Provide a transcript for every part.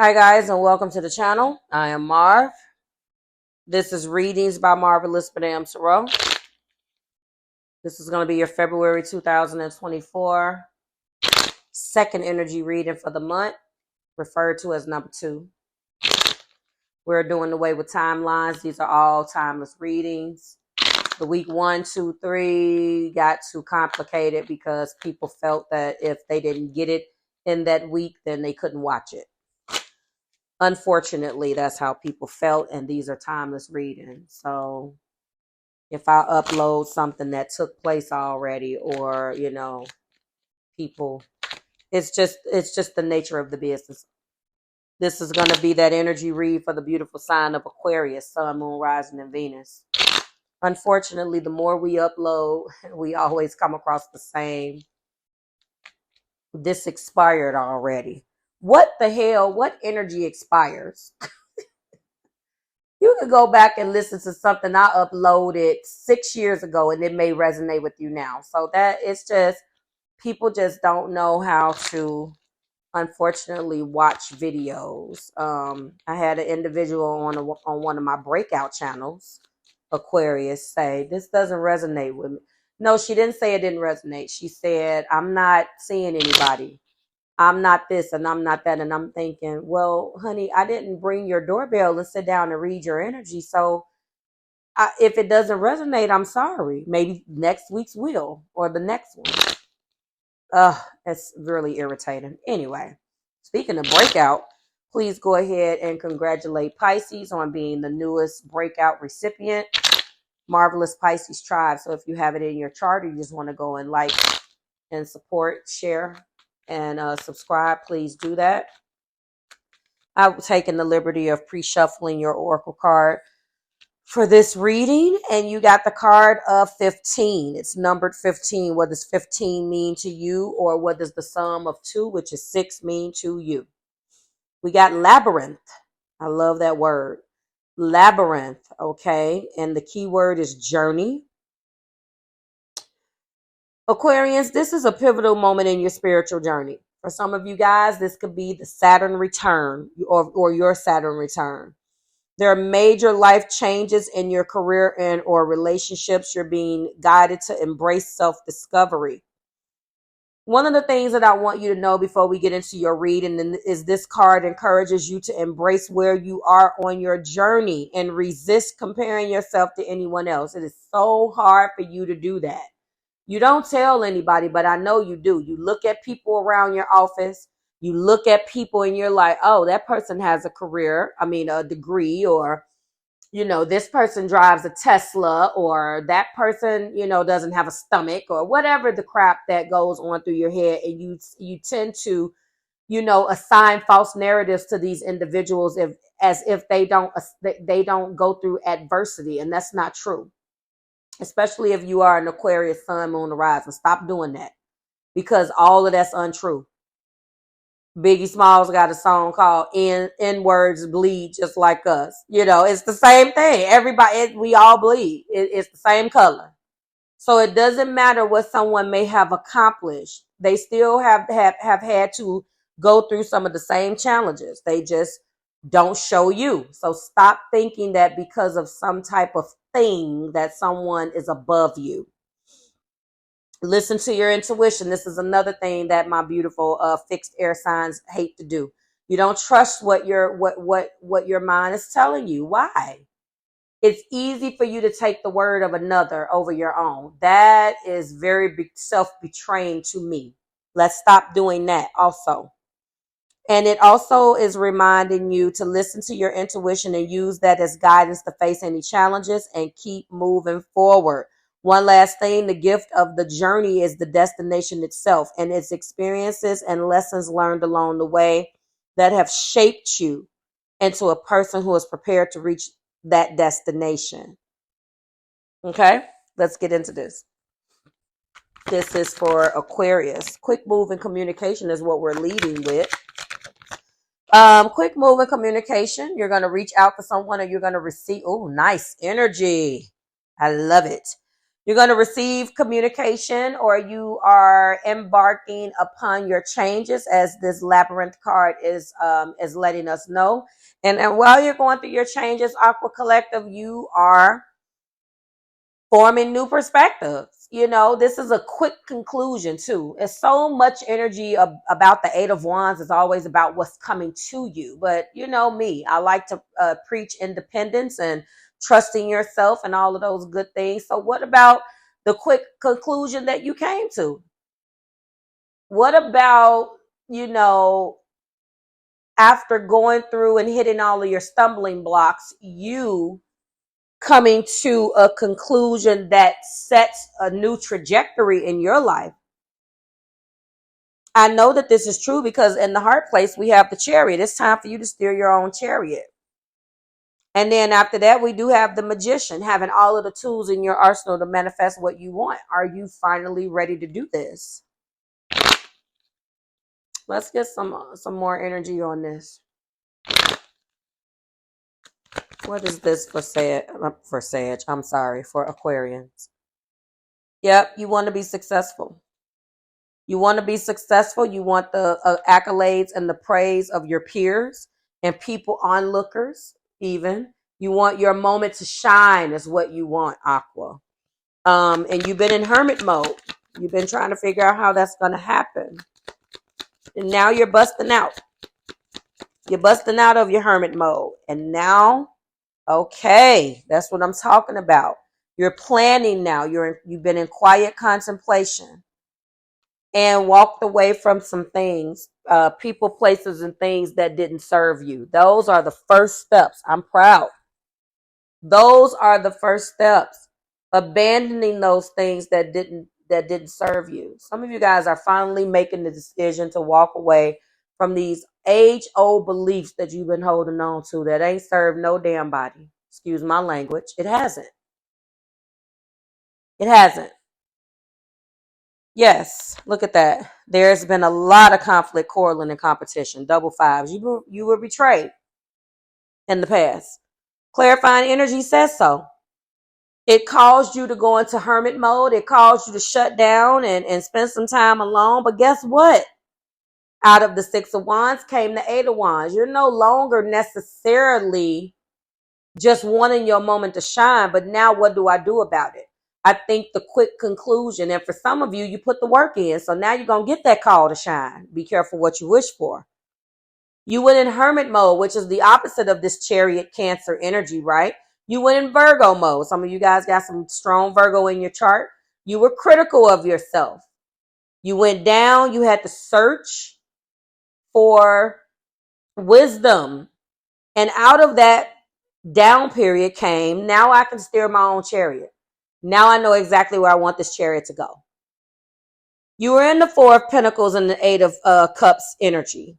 Hi guys, and welcome to the channel. I am Marv. This is Readings by Marvelous Madame Tarot. This is going to be your February 2024 second energy reading for the month, referred to as number 2. We're doing away with timelines. These are all timeless readings. The week 1, 2, 3 got too complicated because people felt that if they didn't get it in that week, then they couldn't watch it. Unfortunately, that's how people felt, and these are timeless readings. So if I upload something that took place already, or people, it's just the nature of the business. This is going to be that energy read for the beautiful sign of Aquarius, Sun, Moon, Rising, and Venus. Unfortunately, the more we upload, we always come across the same. This expired already. What the hell? What energy expires? You can go back and listen to something I uploaded 6 years ago and it may resonate with you now. So that it's just, people just don't know how to, unfortunately, watch videos. I had an individual on one of my breakout channels, Aquarius, say, this doesn't resonate with me. No, she didn't say it didn't resonate. She said, I'm not seeing anybody. I'm not this and I'm not that. And I'm thinking, well, honey, I didn't bring your doorbell and sit down and read your energy. So if it doesn't resonate, I'm sorry. Maybe next week's will, or the next one. It's really irritating. Anyway, speaking of breakout, please go ahead and congratulate Pisces on being the newest breakout recipient. Marvelous Pisces tribe. So if you have it in your chart, or you just want to go and like and support, share, and subscribe, please do that. I've taken the liberty of pre-shuffling your oracle card for this reading, and you got the card of 15. It's numbered 15. What does 15 mean to you, or what does the sum of 2, which is 6, mean to you? We got labyrinth. I love that word. Labyrinth, okay? And the key word is journey. Aquarians, this is a pivotal moment in your spiritual journey. For some of you guys, this could be the Saturn return, or your Saturn return. There are major life changes in your career and or relationships. You're being guided to embrace self-discovery. One of the things that I want you to know before we get into your reading is this card encourages you to embrace where you are on your journey and resist comparing yourself to anyone else. It is so hard for you to do that. You don't tell anybody, but I know you do. You look at people around your office. You look at people and you're like, oh, that person has a career. I mean, a degree, or, this person drives a Tesla, or that person, doesn't have a stomach, or whatever the crap that goes on through your head. And you tend to, assign false narratives to these individuals as if they don't go through adversity. And that's not true. Especially if you are an Aquarius, Sun, Moon, Rising. Stop doing that, because all of that's untrue. Biggie Smalls got a song called N Words Bleed Just Like Us. It's the same thing. Everybody, we all bleed. It's the same color. So it doesn't matter what someone may have accomplished. They still have had to go through some of the same challenges. They just don't show you. So stop thinking that because of some type of thing that someone is above you. Listen to your intuition. This is another thing that my beautiful fixed air signs hate to do. You don't trust what your mind is telling you. Why? It's easy for you to take the word of another over your own. That is very self-betraying to me. Let's stop doing that also. And it also is reminding you to listen to your intuition and use that as guidance to face any challenges and keep moving forward. One last thing, the gift of the journey is the destination itself, and its experiences and lessons learned along the way that have shaped you into a person who is prepared to reach that destination. Okay, let's get into this. This is for Aquarius. Quick moving communication is what we're leading with. Quick moving communication. You're going to reach out to someone, or you're going to receive. Oh, nice energy. I love it. You're going to receive communication, or you are embarking upon your changes, as this labyrinth card is letting us know. And while you're going through your changes, Aqua Collective, you are forming new perspectives. You know, this is a quick conclusion too. It's so much energy about the Eight of Wands. It's always about what's coming to you. But you know me, I like to preach independence and trusting yourself and all of those good things. So what about the quick conclusion that you came to? What about, you know, after going through and hitting all of your stumbling blocks, you coming to a conclusion that sets a new trajectory in your life? I know that this is true because in the heart place, we have the Chariot. It's time for you to steer your own chariot. And then after that, we do have the Magician, having all of the tools in your arsenal to manifest what you want. Are you finally ready to do this? Let's get some more energy on this. What is this for Sag? I'm sorry, for Aquarians. Yep, you want to be successful. You want to be successful. You want the accolades and the praise of your peers and people, onlookers, even. You want your moment to shine is what you want, Aqua. And you've been in hermit mode. You've been trying to figure out how that's going to happen. And now you're busting out. You're busting out of your hermit mode. And now, okay, that's what I'm talking about. You're planning now. You've been in quiet contemplation and walked away from some things, people, places, and things that didn't serve you. Those are the first steps. I'm proud. Those are the first steps. Abandoning those things that didn't serve you. Some of you guys are finally making the decision to walk away from these age-old beliefs that you've been holding on to that ain't served no damn body. Excuse my language. It hasn't. It hasn't. Yes, look at that. There's been a lot of conflict, quarreling, and competition. Double fives. You were betrayed in the past. Clarifying energy says so. It caused you to go into hermit mode. It caused you to shut down and spend some time alone. But guess what? Out of the Six of Wands came the Eight of Wands. You're no longer necessarily just wanting your moment to shine. But now what do I do about it? I think the quick conclusion, and for some of you, you put the work in. So now you're going to get that call to shine. Be careful what you wish for. You went in hermit mode, which is the opposite of this Chariot Cancer energy, right? You went in Virgo mode. Some of you guys got some strong Virgo in your chart. You were critical of yourself. You went down. You had to search for wisdom. And out of that down period came, now I can steer my own chariot. Now I know exactly where I want this chariot to go. You were in the Four of Pentacles and the Eight of Cups energy.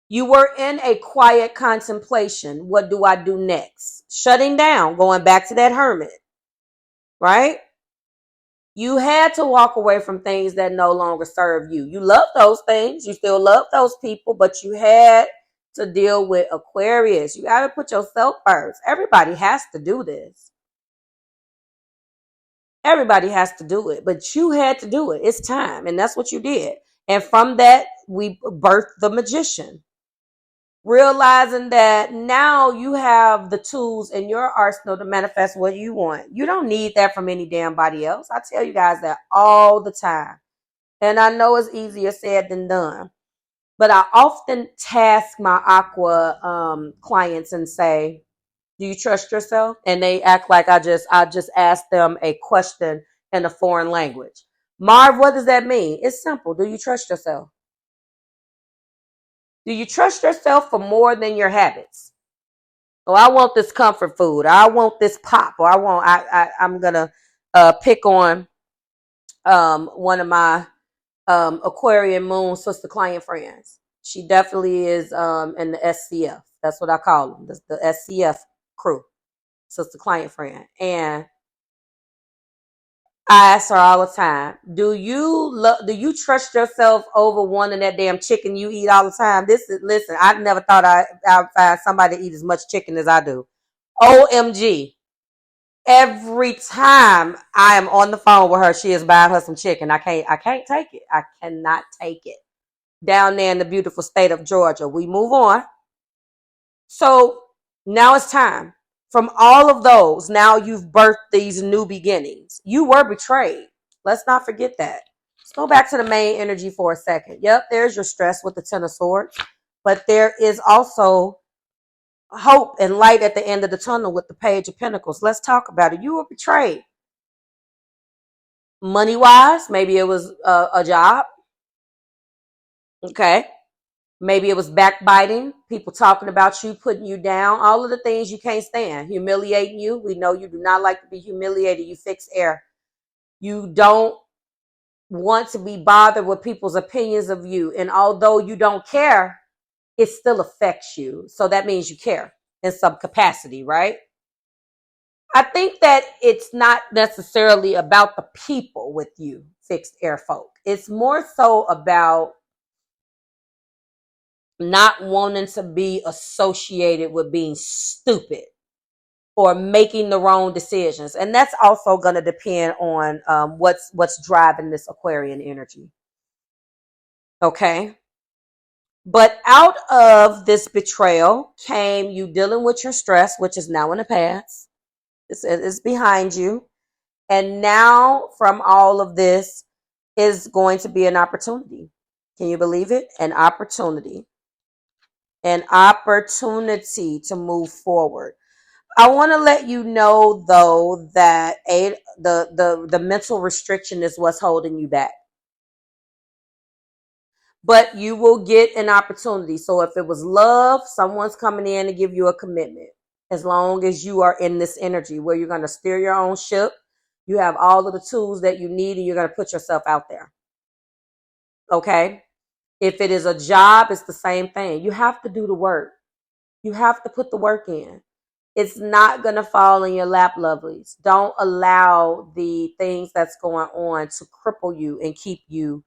You were in a quiet contemplation. What do I do next? Shutting down, going back to that hermit, right? You had to walk away from things that no longer serve you. You love those things. You still love those people, but you had to deal with Aquarius. You got to put yourself first. Everybody has to do this. Everybody has to do it, but you had to do it. It's time, and that's what you did. And from that, we birthed the Magician. Realizing that now you have the tools in your arsenal to manifest what you want. You don't need that from any damn body else. I tell you guys that all the time. And I know it's easier said than done. But I often task my Aqua clients and say, do you trust yourself? And they act like I just asked them a question in a foreign language. Marv, what does that mean? It's simple. Do you trust yourself? Do you trust yourself for more than your habits? Oh, I want this comfort food. I want this pop. Or I'm gonna pick on one of my Aquarian moon sister client friends. She definitely is in the SCF. That's what I call them. The SCF crew. Sister client friend. And I ask her all the time, do you trust yourself over wanting that damn chicken you eat all the time? Listen, I never thought I'd find somebody to eat as much chicken as I do. OMG. Every time I am on the phone with her, she is buying her some chicken. I can't take it. I cannot take it. Down there in the beautiful state of Georgia. We move on. So now it's time. From all of those, now you've birthed these new beginnings. You were betrayed. Let's not forget that. Let's go back to the main energy for a second. Yep, there's your stress with the Ten of Swords. But there is also hope and light at the end of the tunnel with the Page of Pentacles. Let's talk about it. You were betrayed. Money-wise, maybe it was a job. Okay. Maybe it was backbiting, people talking about you, putting you down, all of the things you can't stand, humiliating you. We know you do not like to be humiliated. You fix air. You don't want to be bothered with people's opinions of you. And although you don't care, it still affects you. So that means you care in some capacity, right? I think that it's not necessarily about the people with you, fixed air folk. It's more so about not wanting to be associated with being stupid or making the wrong decisions. And that's also going to depend on what's driving this Aquarian energy. Okay. But out of this betrayal came you dealing with your stress, which is now in the past. It's behind you. And now from all of this is going to be an opportunity. Can you believe it? An opportunity to move forward. I want to let you know, though, that the mental restriction is what's holding you back. But you will get an opportunity. So if it was love, someone's coming in to give you a commitment. As long as you are in this energy where you're going to steer your own ship, you have all of the tools that you need, and you're going to put yourself out there. Okay? If it is a job, it's the same thing. You have to do the work. You have to put the work in. It's not going to fall in your lap, lovelies. Don't allow the things that's going on to cripple you and keep you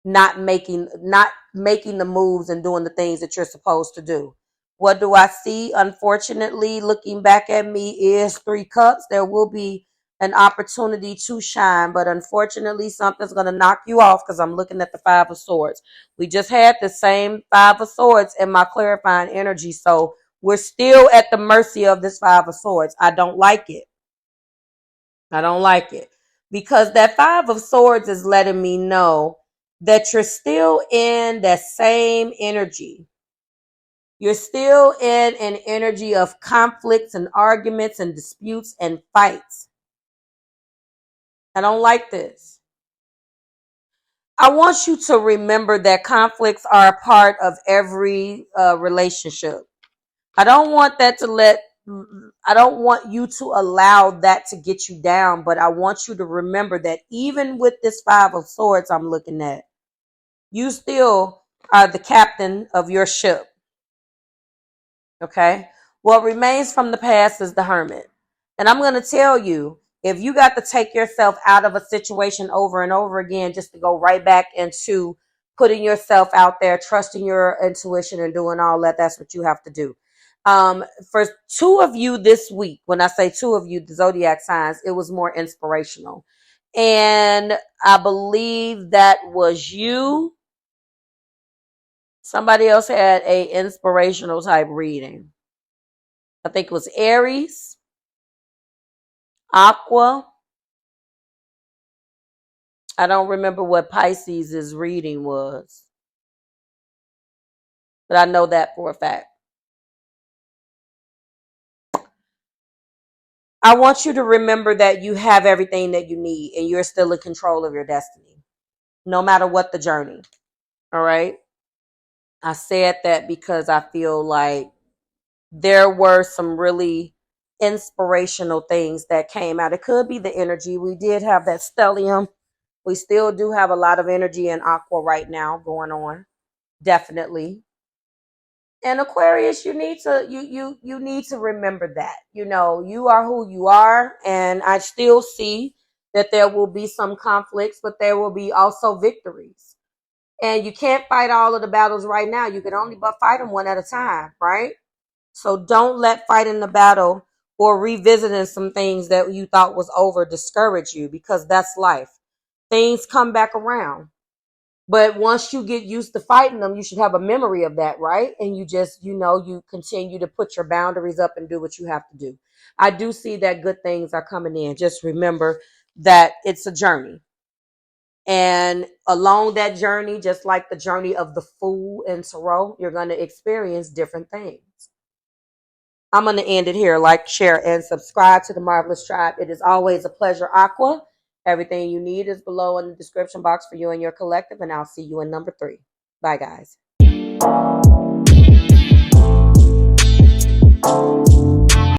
not making the moves and doing the things that you're supposed to do. What do I see? Unfortunately, looking back at me is 3 cups. There will be an opportunity to shine, but unfortunately something's going to knock you off because I'm looking at the 5 of Swords. We just had the same 5 of Swords in my clarifying energy, so we're still at the mercy of this 5 of Swords. I don't like it. I don't like it because that 5 of Swords is letting me know that you're still in that same energy. You're still in an energy of conflicts and arguments and disputes and fights. I don't like this. I want you to remember that conflicts are a part of every relationship. I don't want you to allow that to get you down, but I want you to remember that even with this 5 of Swords I'm looking at, you still are the captain of your ship. Okay? What remains from the past is the Hermit. And I'm going to tell you, if you got to take yourself out of a situation over and over again just to go right back into putting yourself out there, trusting your intuition and doing all that, that's what you have to do. For 2 of you this week, when I say 2 of you, the zodiac signs, it was more inspirational. And I believe that was you. Somebody else had a inspirational type reading. I think it was Aries, Aqua. I don't remember what Pisces' reading was, but I know that for a fact. I want you to remember that you have everything that you need and you're still in control of your destiny, no matter what the journey. All right? I said that because I feel like there were some really inspirational things that came out. It could be the energy. We did have that stellium. We still do have a lot of energy in Aqua right now going on. Definitely. And Aquarius, you need to remember that. You know, you are who you are, and I still see that there will be some conflicts, but there will be also victories. And you can't fight all of the battles right now. You can only but fight them one at a time, right? So don't let fighting the battle or revisiting some things that you thought was over discourage you, because that's life. Things come back around. But once you get used to fighting them, you should have a memory of that, right? And you just, you continue to put your boundaries up and do what you have to do. I do see that good things are coming in. Just remember that it's a journey. And along that journey, just like the journey of the Fool in Tarot, you're going to experience different things. I'm going to end it here. Like, share, and subscribe to the Marvelous Tribe. It is always a pleasure, Aqua. Everything you need is below in the description box for you and your collective, and I'll see you in number 3. Bye, guys.